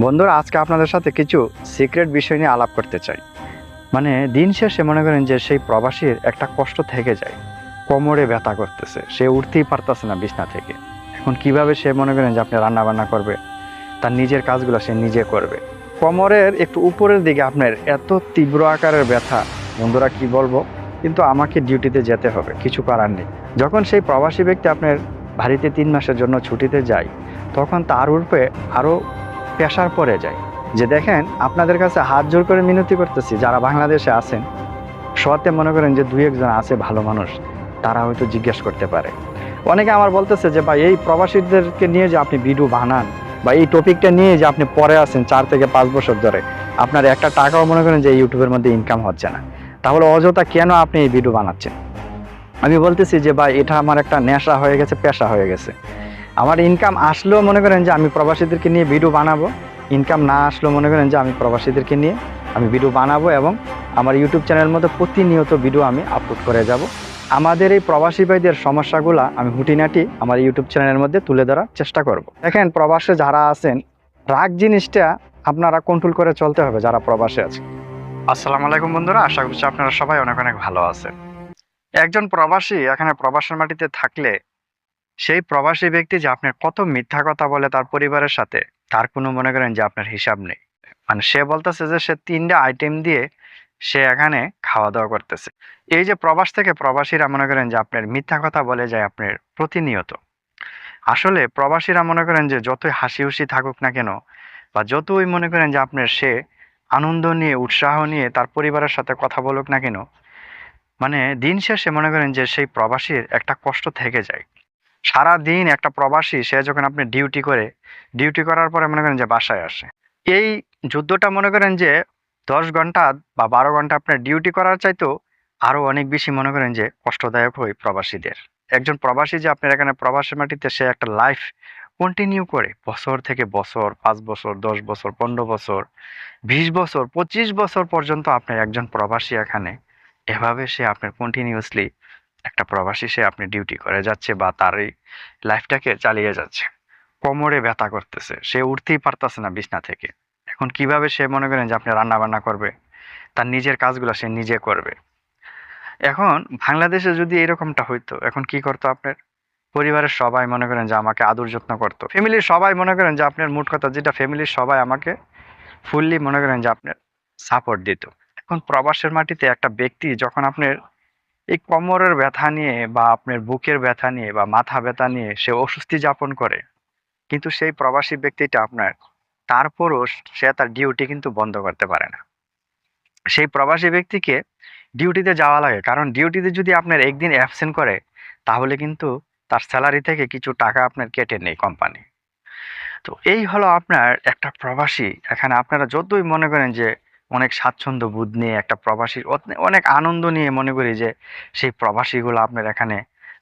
বন্ধুরা, আজকে আপনাদের সাথে কিছু সিক্রেট বিষয় নিয়ে আলাপ করতে চাই। মানে দিন শেষে মনে করেন যে সেই প্রবাসীর একটা কষ্ট থেকে যায়, কোমরে ব্যথা করতেছে, সে উঠতেই পারতেছে না বিছনা থেকে। এখন কিভাবে সে মনে করেন যে আপনি রান্না বান্না করবে, তার নিজের কাজগুলো সে নিজে করবে। কোমরের একটু উপরের দিকে আপনার এত তীব্র আকারের ব্যথা, বন্ধুরা কি বলবো, কিন্তু আমাকে ডিউটিতে যেতে হবে, কিছু করার নেই। যখন সেই প্রবাসী ব্যক্তি আপনার বাড়িতে 3 মাসের জন্য ছুটিতে যায়, তখন তার উপরে আরও প্রেশার পড়ে যায়। যে দেখেন, আপনাদের কাছে হাত জোর করে মিনতি করতেছি, যারা বাংলাদেশে আছেন, শহরে মনে করেন যে 2-1 জন আছে ভালো মানুষ, তারা হয়তো জিজ্ঞেস করতে পারে। অনেকে আমার বলতেছে যে ভাই, এই প্রবাসীদেরকে নিয়ে যে আপনি ভিডিও বানান বা এই টপিকটা নিয়ে যে আপনি পরে আছেন 4 থেকে 5 বছর ধরে, আপনার একটা টাকাও মনে করেন যে ইউটিউবের মধ্যে ইনকাম হচ্ছে না, তাহলে অযথা কেন আপনি এই ভিডিও বানাচ্ছেন? আমি বলতেছি যে ভাই, এটা আমার একটা নেশা হয়ে গেছে, পেশা হয়ে গেছে। আমার ইনকাম আসলেও মনে করেন যে আমি প্রবাসীদেরকে নিয়ে ভিডিও বানাবো, ইনকাম না আসলেও মনে করেন যে আমি প্রবাসীদেরকে নিয়ে আমি ভিডিও বানাবো, এবং আমার ইউটিউব চ্যানেলের মধ্যে প্রতিনিয়ত ভিডিও আমি আপলোড করে যাব। আমাদের এই প্রবাসী ভাইদের সমস্যাগুলো আমি হুটিনাটি আমার ইউটিউব চ্যানেলের মধ্যে তুলে ধরার চেষ্টা করব। দেখেন, প্রবাসে যারা আছেন, রাগ জিনিসটা আপনারা কন্ট্রোল করে চলতে হবে যারা প্রবাসে আছে। আসসালামু আলাইকুম বন্ধুরা, আশা করছি আপনারা সবাই অনেক অনেক ভালো আছেন। একজন প্রবাসী এখানে প্রবাসের মাটিতে থাকলে, সেই প্রবাসী ব্যক্তি যে আপনার কত মিথ্যা কথা বলে তার পরিবারের সাথে, তার কোনো মনে করেন যে আপনার হিসাব নেই। মানে সে বলতেছে যে সে 3টা আইটেম দিয়ে সে এখানে খাওয়া দাওয়া করতেছে। এই যে প্রবাস থেকে প্রবাসীরা মনে করেন যে আপনার মিথ্যা কথা বলে যায় আপনার প্রতিনিয়ত। আসলে প্রবাসীরা মনে করেন যে যতই হাসি খুশি থাকুক না কেন, বা যতই মনে করেন যে আপনার সে আনন্দ নিয়ে উৎসাহ নিয়ে তার পরিবারের সাথে কথা বলুক না কেন, মানে দিন শেষে মনে করেন যে সেই প্রবাসীর একটা কষ্ট থেকে যায়। সারা দিন একটা প্রবাসী সে যখন আপনি ডিউটি করে, ডিউটি করার পরে মনে করেন যে বাসায় আসে, এই যুদ্ধটা মনে করেন যে 10 ঘন্টা বা 12 ঘন্টা আপনার ডিউটি করার চাইতেও আরো অনেক বেশি মনে করেন যে কষ্টদায়ক হয় প্রবাসীদের। একজন প্রবাসী যে আপনার এখানে প্রবাসের মাটিতে সে একটা লাইফ কন্টিনিউ করে বছর থেকে বছর, 5 বছর, 10 বছর, 15 বছর, 20 বছর, 25 বছর পর্যন্ত আপনার একজন প্রবাসী এখানে এভাবে সে আপনার কন্টিনিউয়াসলি একটা প্রবাসী সে আপনি ডিউটি করে যাচ্ছে বা তার এই লাইফটাকে চালিয়ে যাচ্ছে। কোমরে ব্যথা করতেছে, সে উঠতেই পারতেছে না বিছনা থেকে। এখন কিভাবে সে মনে করেন যে আপনি রান্না বান্না করবে, তার নিজের কাজগুলো সে নিজে করবে। এখন বাংলাদেশে যদি এরকমটা হইতো, এখন কি করতো আপনার পরিবারের সবাই মনে করেন যে আমাকে আদর যত্ন করতো, ফ্যামিলির সবাই মনে করেন যে আপনার মোট কথা যেটা, ফ্যামিলির সবাই আমাকে ফুললি মনে করেন যে আপনার সাপোর্ট দিত। এখন প্রবাসের মাটিতে একটা ব্যক্তি যখন আপনার এই কোমরের ব্যথা নিয়ে বা আপনার বুকের ব্যথা নিয়ে বা মাথা ব্যথা নিয়ে সে অস্বস্তি যাপন করে, কিন্তু সেই প্রবাসী ব্যক্তিটা আপনার তারপরও সে তার ডিউটি কিন্তু বন্ধ করতে পারে না। সেই প্রবাসী ব্যক্তিকে ডিউটিতে যাওয়া লাগে, কারণ ডিউটিতে যদি আপনার একদিন অ্যাবসেন্ট করে, তাহলে কিন্তু তার স্যালারি থেকে কিছু টাকা আপনার কেটে নেয় কোম্পানি। তো এই হলো আপনার একটা প্রবাসী। এখানে আপনারা যতই মনে করেন যে অনেক স্বাচ্ছন্দ্য বোধ নিয়ে একটা প্রবাসীর অনেক আনন্দ নিয়ে মনে করি যে সেই প্রবাসীগুলো আপনার এখানে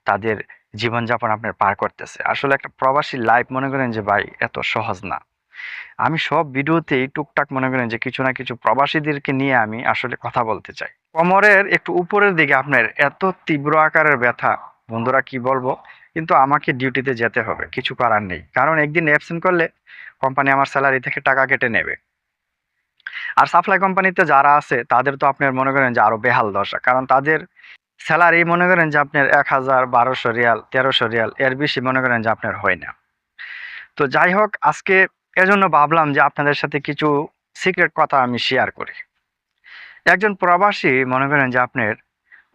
তাদের জীবনযাপন আপনার পার করতেছে, আসলে একটা প্রবাসী লাইফ মনে করেন যে ভাই এত সহজ না। আমি সব ভিডিওতেই টুকটাক মনে করেন যে কিছু না কিছু প্রবাসীদেরকে নিয়ে আমি আসলে কথা বলতে চাই। কোমরের একটু উপরের দিকে আপনার এত তীব্র আকারের ব্যথা, বন্ধুরা কি বলবো, কিন্তু আমাকে ডিউটিতে যেতে হবে, কিছু করার নেই। কারণ একদিন অ্যাবসেন্ট করলে কোম্পানি আমার স্যালারি থেকে টাকা কেটে নেবে। আর সাপ্লাই কোম্পানিতে যারা আছে তাদের তো আপনার মনে করেন যে আরো বেহাল দশা, কারণ তাদের স্যালারি মনে করেন যে আপনার 1000, 1200 রিয়াল, 1300 রিয়াল, এর বেশি মনে করেন যে আপনার হয় না। তো যাই হোক, আজকে এজন্য ভাবলাম যে আপনাদের সাথে কিছু সিক্রেট কথা আমি শেয়ার করি। একজন প্রবাসী মনে করেন যে আপনার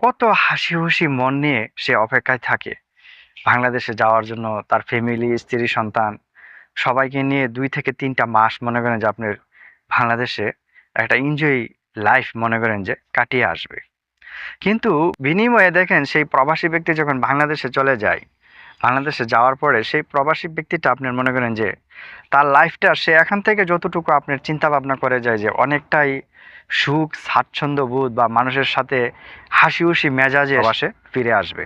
কত হাসি খুশি মন নিয়ে সে অপেক্ষায় থাকে বাংলাদেশে যাওয়ার জন্য, তার ফ্যামিলি, স্ত্রী, সন্তান সবাইকে নিয়ে 2 থেকে 3টা মাস মনে করেন যে আপনার বাংলাদেশে একটা এনজয় লাইফ মনে করেন যে কাটিয়ে আসবে। কিন্তু বিনিময়ে দেখেন, সেই প্রবাসী ব্যক্তি যখন বাংলাদেশে চলে যায়, বাংলাদেশে যাওয়ার পরে সেই প্রবাসী ব্যক্তিটা আপনার মনে করেন যে তার লাইফটা সে এখান থেকে যতটুকু আপনার চিন্তা ভাবনা করে যায় যে অনেকটাই সুখ স্বাচ্ছন্দ্য বোধ বা মানুষের সাথে হাসি খুশি মেজাজে প্রবাসে ফিরে আসবে।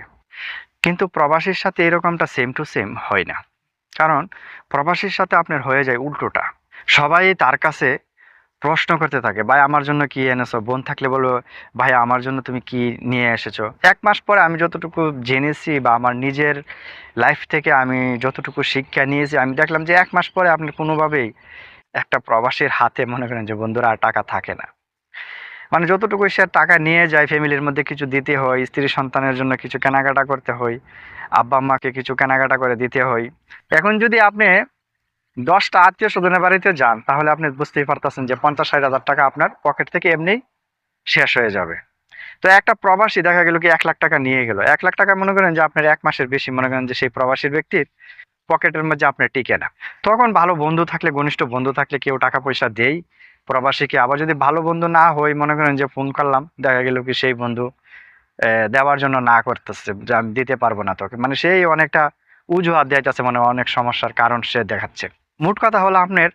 কিন্তু প্রবাসীর সাথে এরকমটা সেম টু সেম হয় না। কারণ প্রবাসীর সাথে আপনার হয়ে যায় উল্টোটা। সবাই তার কাছে প্রশ্ন করতে থাকে, ভাই আমার জন্য কি এনেছো? বোন থাকলে বলবো, ভাই আমার জন্য তুমি কি নিয়ে এসেছো? 1 মাস পরে আমি যতটুকু জেনেছি বা আমার নিজের লাইফ থেকে আমি যতটুকু শিক্ষা নিয়েছি, আমি দেখলাম যে 1 মাস পরে আপনি কোনোভাবেই একটা প্রবাসীর হাতে মনে করেন যে বন্ধুরা আর টাকা থাকে না। মানে যতটুকু সে টাকা নিয়ে যায় ফ্যামিলির মধ্যে কিছু দিতে হয়, স্ত্রী সন্তানের জন্য কিছু কেনাকাটা করতে হয়, আব্বা আম্মাকে কিছু কেনাকাটা করে দিতে হয়। এখন যদি আপনি 10টা আত্মীয় স্বজনের বাড়িতে যান তাহলে আপনি বুঝতেই পারতেছেন যে 50-60 হাজার টাকা আপনার পকেট থেকে এমনি শেষ হয়ে যাবে। তো একটা প্রবাসী দেখা গেল কি 1 লাখ টাকা নিয়ে গেল, 1 লাখ টাকা মনে করেন যে আপনার 1 মাসের বেশি মনে করেন যে সেই প্রবাসীর ব্যক্তির পকেটের মধ্যে আপনার টিকে না। তখন ভালো বন্ধু থাকলে, ঘনিষ্ঠ বন্ধু থাকলে কেউ টাকা পয়সা দেই প্রবাসীকে। আবার যদি ভালো বন্ধু না হয়, মনে করেন যে ফোন করলাম, দেখা গেল কি সেই বন্ধু দেওয়ার জন্য না করতেছে যে আমি দিতে পারবো না তোকে, মানে সেই অনেকটা অজুহাত দেখাচ্ছে, মানে অনেক সমস্যার কারণ সে দেখাচ্ছে। মোট কথা হলো আপনার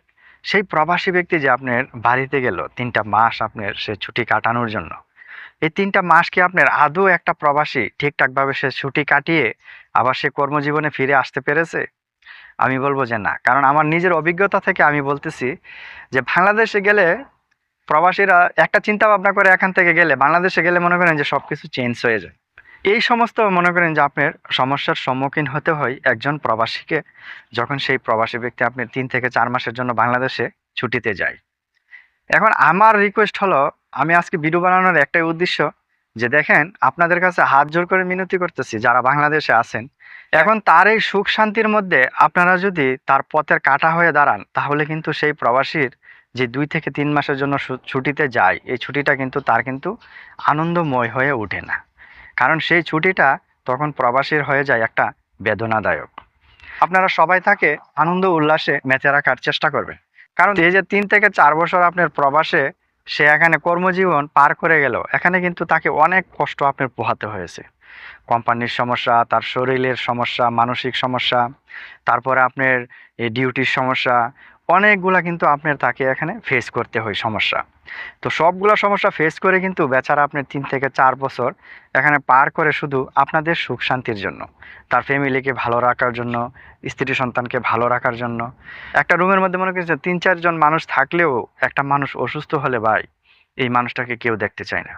সেই প্রবাসী ব্যক্তি যে আপনার বাড়িতে গেল 3টা মাস আপনার সে ছুটি কাটানোর জন্য, এই 3টা মাস কি আপনার আদৌ একটা প্রবাসী ঠিকঠাক ভাবে সে ছুটি কাটিয়ে আবার সে কর্মজীবনে ফিরে আসতে পেরেছে? আমি বলবো যে না। কারণ আমার নিজের অভিজ্ঞতা থেকে আমি বলতেছি যে বাংলাদেশে গেলে প্রবাসীরা একটা চিন্তা ভাবনা করে এখান থেকে গেলে, বাংলাদেশে গেলে মনে করেন যে সবকিছু চেঞ্জ হয়ে যায়। এই সমস্ত মনে করেন যে আপনার সমস্যার সম্মুখীন হতে হয় একজন প্রবাসীকে, যখন সেই প্রবাসী ব্যক্তি আপনি 3 থেকে 4 মাসের জন্য বাংলাদেশে ছুটিতে যায়। এখন আমার রিকোয়েস্ট হলো, আমি আজকে ভিডিও বানানোর একটাই উদ্দেশ্য যে দেখেন, আপনাদের কাছে হাত জোর করে মিনতি করতেছি যারা বাংলাদেশে আছেন, এখন তার এই সুখ শান্তির মধ্যে আপনারা যদি তার পথের কাঁটা হয়ে দাঁড়ান, তাহলে কিন্তু সেই প্রবাসীর যে 2 থেকে 3 মাসের জন্য ছুটিতে যায়, এই ছুটিটা কিন্তু তার কিন্তু আনন্দময় হয়ে ওঠে না। কারণ সেই ছুটিটা তখন প্রবাসীর হয়ে যায় একটা বেদনাদায়ক। আপনারা সবাই তাকে আনন্দ উল্লাসে মেতে রাখার চেষ্টা করবেন। কারণ এই যে 3 থেকে 4 বছর আপনার প্রবাসে সে এখানে কর্মজীবন পার করে গেল, এখানে কিন্তু তাকে অনেক কষ্ট আপনার পোহাতে হয়েছে। কোম্পানির সমস্যা, তার শরীরের সমস্যা, মানসিক সমস্যা, তারপরে আপনার এই ডিউটির সমস্যা, অনেকগুলা কিন্তু আপনার তাকে এখানে ফেস করতে হয় সমস্যা। তো সবগুলো সমস্যা ফেস করে কিন্তু বেচারা আপনার 3 থেকে 4 বছর এখানে পার করে শুধু আপনাদের সুখ শান্তির জন্য, তার ফ্যামিলিকে ভালো রাখার জন্য, স্ত্রী সন্তানকে ভালো রাখার জন্য। একটা রুমের মধ্যে মনে করছে 3-4 জন মানুষ থাকলেও একটা মানুষ অসুস্থ হলে ভাই, এই মানুষটাকে কেউ দেখতে চায় না।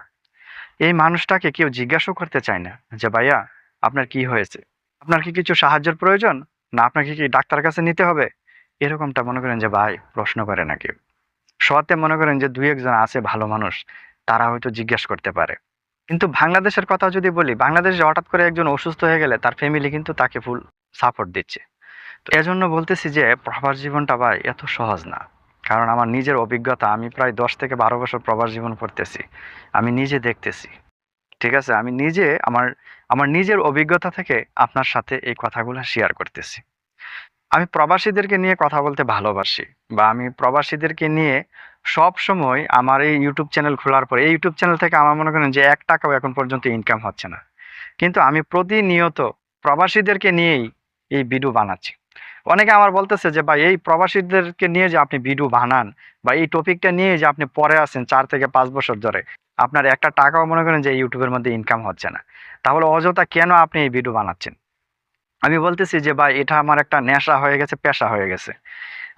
এই মানুষটাকে কেউ জিজ্ঞাসাও করতে চায় না যে ভাইয়া আপনার কি হয়েছে, আপনার কি কিছু সাহায্যের প্রয়োজন, না আপনাকে কি ডাক্তার কাছে নিতে হবে, এরকমটা মনে করেন যে ভাই প্রশ্ন করে না কেউ। শহরে মনে করেন যে 2-1 জন আছে ভালো মানুষ, তারা হয়তো জিজ্ঞেস করতে পারে। কিন্তু বাংলাদেশের কথা যদি বলি, বাংলাদেশে হঠাৎ করে একজন অসুস্থ হয়ে গেলে তার ফ্যামিলি কিন্তু তাকে ফুল সাপোর্ট দিচ্ছে। তো এজন্য বলতেছি যে প্রবাস জীবনটা ভাই এত সহজ না। কারণ আমার নিজের অভিজ্ঞতা, আমি প্রায় 10 থেকে 12 বছর প্রবাস জীবন করতেছি, আমি নিজে দেখতেছি। ঠিক আছে, আমি নিজে আমার আমার নিজের অভিজ্ঞতা থেকে আপনার সাথে এই কথাগুলো শেয়ার করতেছি। আমি প্রবাসীদেরকে নিয়ে কথা বলতে ভালোবাসি, বা আমি প্রবাসীদেরকে নিয়ে সব সময় আমার এই ইউটিউব চ্যানেল খোলার পরে, এই ইউটিউব চ্যানেল থেকে আমার মনে করেন যে 1 টাকাও এখন পর্যন্ত ইনকাম হচ্ছে না, কিন্তু আমি প্রতিনিয়ত প্রবাসীদেরকে নিয়েই এই ভিডিও বানাচ্ছি। অনেকে আমার বলতেছে যে ভাই এই প্রবাসীদেরকে নিয়ে যে আপনি ভিডিও বানান, বা এই টপিকটা নিয়ে যে আপনি পরে আছেন 4 থেকে 5 বছর ধরে, আপনার 1 টাকাও মনে করেন যে ইউটিউবের মধ্যে ইনকাম হচ্ছে না, তাহলে অযথা কেন আপনি এই ভিডিও বানাচ্ছেন? আমি বলতেছি যে ভাই এটা আমার একটা নেশা হয়ে গেছে, পেশা হয়ে গেছে।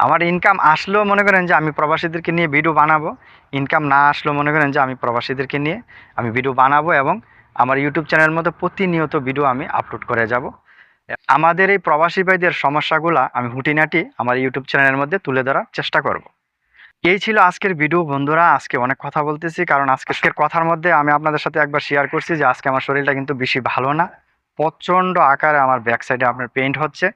আমার ইনকাম আসলেও মনে করেন যে আমি প্রবাসীদেরকে নিয়ে ভিডিও বানাবো, ইনকাম না আসলেও মনে করেন যে আমি প্রবাসীদেরকে নিয়ে আমি ভিডিও বানাবো, এবং আমার ইউটিউব চ্যানেলের মধ্যে প্রতিনিয়ত ভিডিও আমি আপলোড করে যাব। আমাদের এই প্রবাসী ভাইদের সমস্যাগুলা আমি হুটিনাটি আমার ইউটিউব চ্যানেলের মধ্যে তুলে ধরার চেষ্টা করব। এই ছিল আজকের ভিডিও বন্ধুরা। আজকে অনেক কথা বলতেছি, কারণ আজকের কথার মধ্যে আমি আপনাদের সাথে একবার শেয়ার করছি যে আজকে আমার শরীরটা কিন্তু বেশি ভালো না। প্রচণ্ড আকারে আমার ব্যাক সাইডে আপনার পেইন্ট হচ্ছে।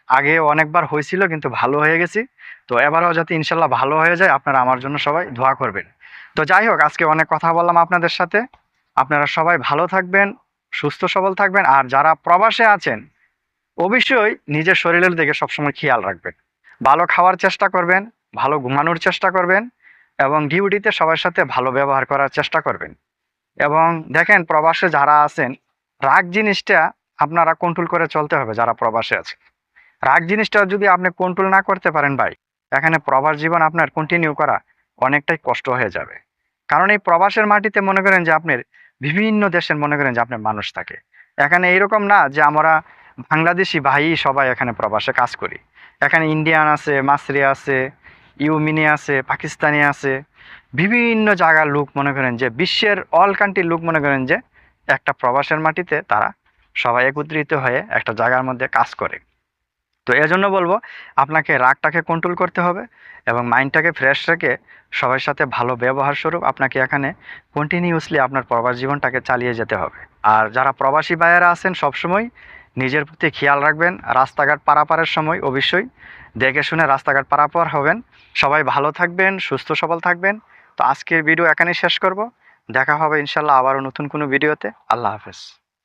আগে অনেকবার হয়েছিল কিন্তু ভালো হয়ে গেছি। তো এবারও যাতে ইনশাল্লাহ ভালো হয়ে যায়, আপনারা আমার জন্য সবাই দোয়া করবেন। তো যাই হোক, আজকে অনেক কথা বললাম আপনাদের সাথে। আপনারা সবাই ভালো থাকবেন, সুস্থ সবল থাকবেন, আর যারা প্রবাসে আছেন অবশ্যই নিজের শরীরের দিকে সবসময় খেয়াল রাখবেন। ভালো খাওয়ার চেষ্টা করবেন, ভালো ঘুমানোর চেষ্টা করবেন, এবং ডিউটিতে সবার সাথে ভালো ব্যবহার করার চেষ্টা করবেন। এবং দেখেন, প্রবাসে যারা আছেন, রাগ জিনিসটা আপনারা কন্ট্রোল করে চলতে হবে। যারা প্রবাসে আছে, রাগ জিনিসটা যদি আপনি কন্ট্রোল না করতে পারেন ভাই, এখানে প্রবাস জীবন আপনার কন্টিনিউ করা অনেকটাই কষ্ট হয়ে যাবে। কারণ এই প্রবাসের মাটিতে মনে করেন যে আপনার বিভিন্ন দেশের মনে করেন যে আপনার মানুষ থাকে। এখানে এইরকম না যে আমরা বাংলাদেশি ভাই সবাই এখানে প্রবাসে কাজ করি। এখানে ইন্ডিয়ান আছে, মাসরি আছে, ইউমিনি আছে, পাকিস্তানি আছে, বিভিন্ন জায়গার লোক মনে করেন যে বিশ্বের অল কান্ট্রির লোক মনে করেন যে একটা প্রবাসের মাটিতে তারা সবাই একত্রিত হয়ে একটা জায়গার মধ্যে কাজ করে। তো এজন্য বলবো আপনাকে রাগটাকে কন্ট্রোল করতে হবে এবং মাইন্ডটাকে ফ্রেশ রেখে সবার সাথে ভালো ব্যবহার স্বরূপ আপনাকে এখানে কন্টিনিউয়াসলি আপনার প্রবাস জীবনটাকে চালিয়ে যেতে হবে। আর যারা প্রবাসী ভাইয়েরা আছেন সবসময় নিজের প্রতি খেয়াল রাখবেন, রাস্তাঘাট পারাপারের সময় অবশ্যই দেখে শুনে রাস্তাঘাট পারাপার হবেন। সবাই ভালো থাকবেন, সুস্থ সবল থাকবেন। তো আজকের ভিডিও এখানেই শেষ করব। দেখা হবে ইনশাল্লাহ আবারও নতুন কোনো ভিডিওতে। আল্লাহ হাফেজ।